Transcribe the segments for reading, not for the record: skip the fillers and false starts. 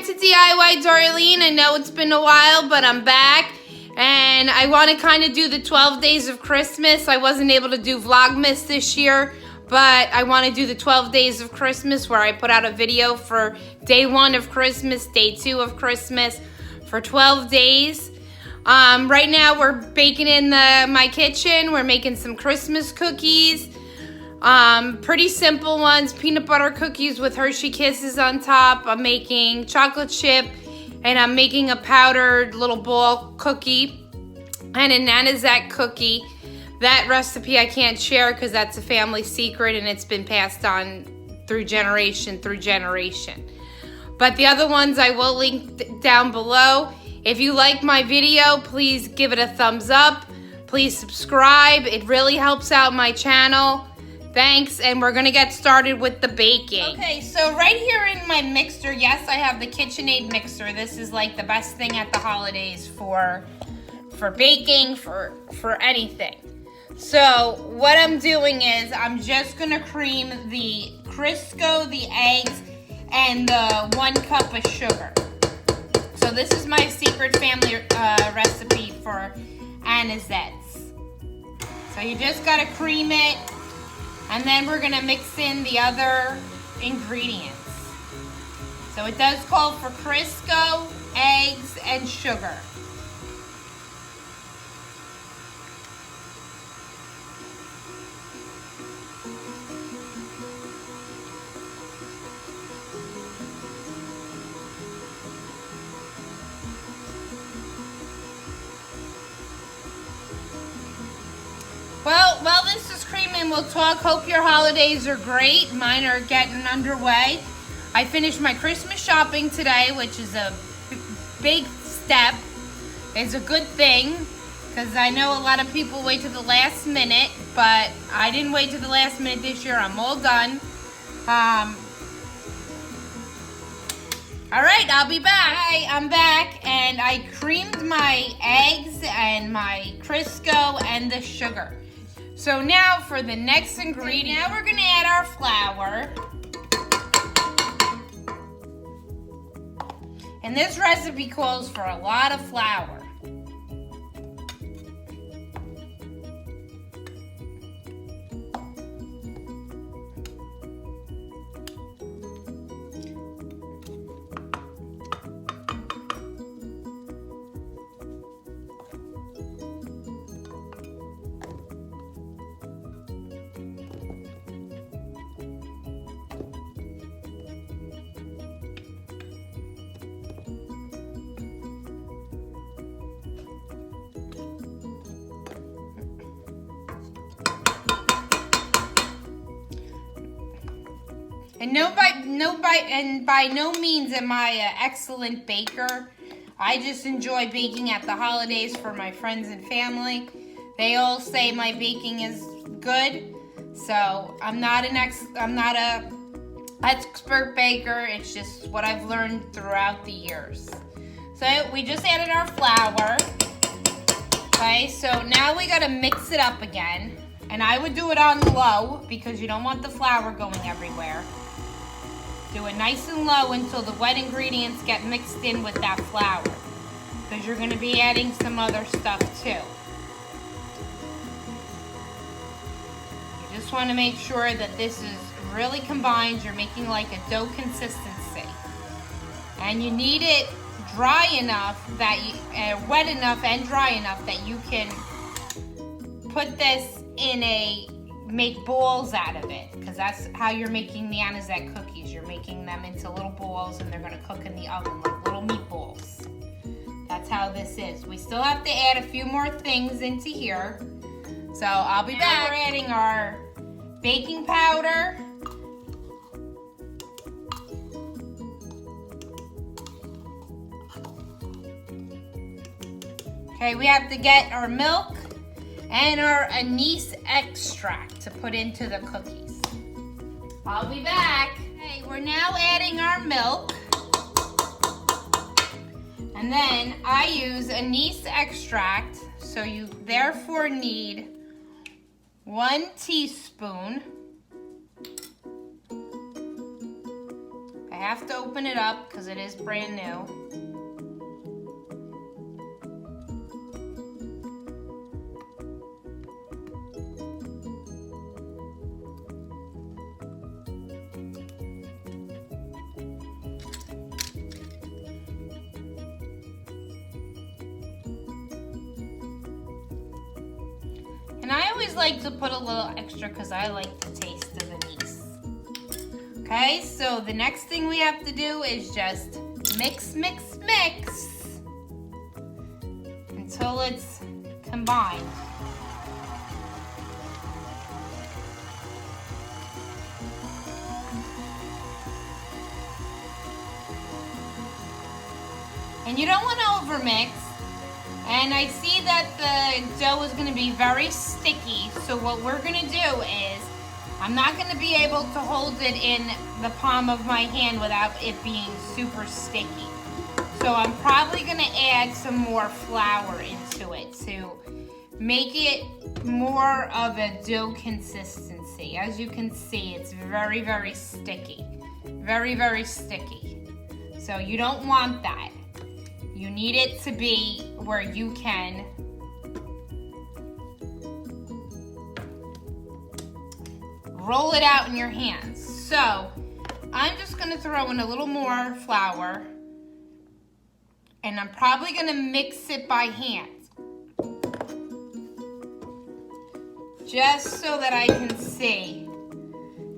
to DIY Darlene. I know it's been a while, but I'm back. And I want to kind of do the 12 days of Christmas. I wasn't able to do Vlogmas this year, but I want to do the 12 days of Christmas where I put out a video for day 1 of Christmas, day 2 of Christmas, for 12 days. Right now we're baking in my kitchen. We're making some Christmas cookies. Pretty simple ones, peanut butter cookies with Hershey Kisses on top. I'm making chocolate chip, and I'm making a powdered little ball cookie and a Nanozette cookie. That recipe I can't share because that's a family secret and it's been passed on through generation. But the other ones I will link down below. If you like my video, please give it a thumbs up. Please subscribe. It really helps out my channel. Thanks, and we're gonna get started with the baking. Okay, so right here in my mixer, yes, I have the KitchenAid mixer. This is like the best thing at the holidays for baking, for anything. So what I'm doing is I'm just gonna cream the Crisco, the eggs, and the 1 cup of sugar. So this is my secret family recipe for Anisettes. So you just gotta cream it. And then we're gonna mix in the other ingredients. So it does call for Crisco, eggs, and sugar. Well, while this is creaming, we'll talk. Hope your holidays are great. Mine are getting underway. I finished my Christmas shopping today, which is a big step. It's a good thing, because I know a lot of people wait to the last minute, but I didn't wait to the last minute this year. I'm all done. All right, I'll be back. Hi, I'm back, and I creamed my eggs and my Crisco and the sugar. So now for the next ingredient. Now we're gonna add our flour. And this recipe calls for a lot of flour. And by no means am I an excellent baker. I just enjoy baking at the holidays for my friends and family. They all say my baking is good, so I'm not a expert baker. It's just what I've learned throughout the years. So we just added our flour. Okay, so now we gotta mix it up again. And I would do it on low because you don't want the flour going everywhere. Do it nice and low until the wet ingredients get mixed in with that flour, because you're going to be adding some other stuff too. You just want to make sure that this is really combined. You're making like a dough consistency. And you need it dry enough that wet enough and dry enough that you can put this in make balls out of it, because that's how you're making the Anisette cookies. You're making them into little balls, and they're going to cook in the oven like little meatballs. That's how this is. We still have to add a few more things into here. So I'll be back. We're adding our baking powder. Okay, we have to get our milk and our anise extract to put into the cookies. I'll be back. Okay, we're now adding our milk. And then I use anise extract, so you therefore need 1 teaspoon. Okay, have to open it up because it is brand new. And I always like to put a little extra because I like the taste of anise. Okay, so the next thing we have to do is just mix, mix, mix until it's combined. And you don't want to overmix. And I see that the dough is going to be very sticky. So what we're going to do is, I'm not going to be able to hold it in the palm of my hand without it being super sticky. So I'm probably going to add some more flour into it to make it more of a dough consistency. As you can see, it's very, very sticky. Very, very sticky. So you don't want that. You need it to be where you can roll it out in your hands. So I'm just going to throw in a little more flour, and I'm probably going to mix it by hand, just so that I can see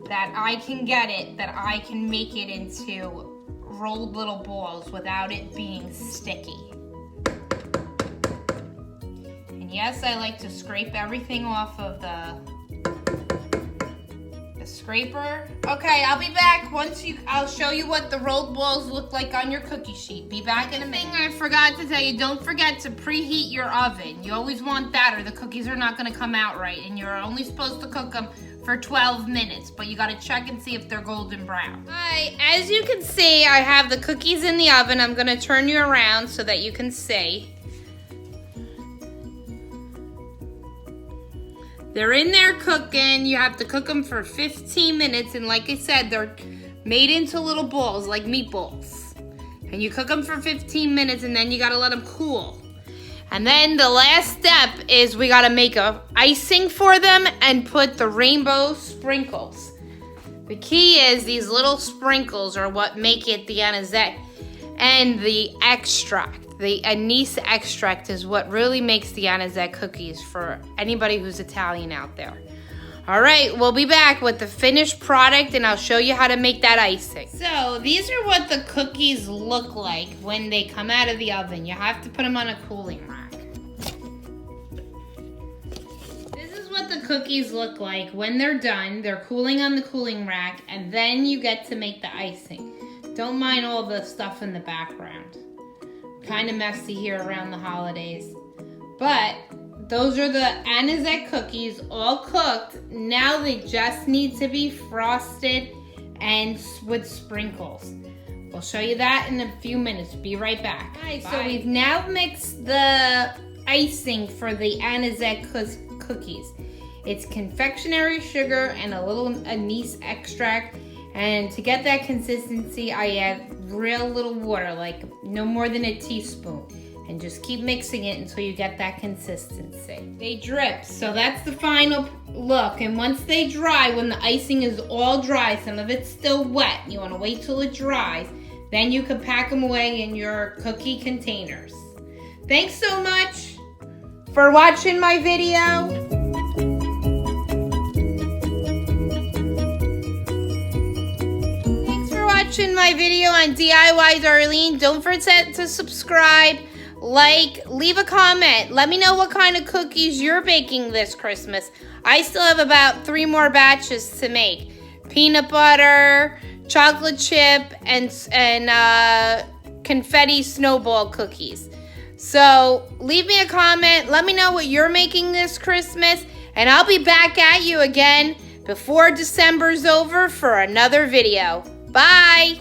that I can get it, that I can make it into rolled little balls without it being sticky. And yes, I like to scrape everything off of the scraper. Okay, I'll be back once I'll show you what the rolled balls look like on your cookie sheet. Be back in a minute. I forgot to tell you, don't forget to preheat your oven. You always want that or the cookies are not gonna come out right, and you're only supposed to cook them for 12 minutes, but you gotta check and see if they're golden brown. Alright, as you can see, I have the cookies in the oven. I'm gonna turn you around so that you can see. They're in there cooking. You have to cook them for 15 minutes, and like I said, they're made into little balls, like meatballs. And you cook them for 15 minutes, and then you gotta let them cool. And then the last step is we gotta make a icing for them and put the rainbow sprinkles. The key is these little sprinkles are what make it the anisette. And the extract, the anise extract, is what really makes the anisette cookies for anybody who's Italian out there. All right, we'll be back with the finished product, and I'll show you how to make that icing. So these are what the cookies look like when they come out of the oven. You have to put them on a cooling rack. This is what the cookies look like when they're done. They're cooling on the cooling rack, and then you get to make the icing. Don't mind all the stuff in the background. Kind of messy here around the holidays. But those are the anisette cookies, all cooked. Now they just need to be frosted and with sprinkles. We'll show you that in a few minutes. Be right back. All right, so we've now mixed the icing for the anisette cookies. It's confectionery sugar and a little anise extract. And to get that consistency, I add real little water, like no more than a teaspoon. And just keep mixing it until you get that consistency. They drip, so that's the final look. And once they dry, when the icing is all dry, some of it's still wet, you wanna wait till it dries, then you can pack them away in your cookie containers. Thanks so much for watching my video. Watching my video on DIY Darlene. Don't forget to subscribe, like, leave a comment. Let me know what kind of cookies you're baking this Christmas. I still have about 3 more batches to make. Peanut butter, chocolate chip, and confetti snowball cookies. So leave me a comment. Let me know what you're making this Christmas, and I'll be back at you again before December's over for another video. Bye!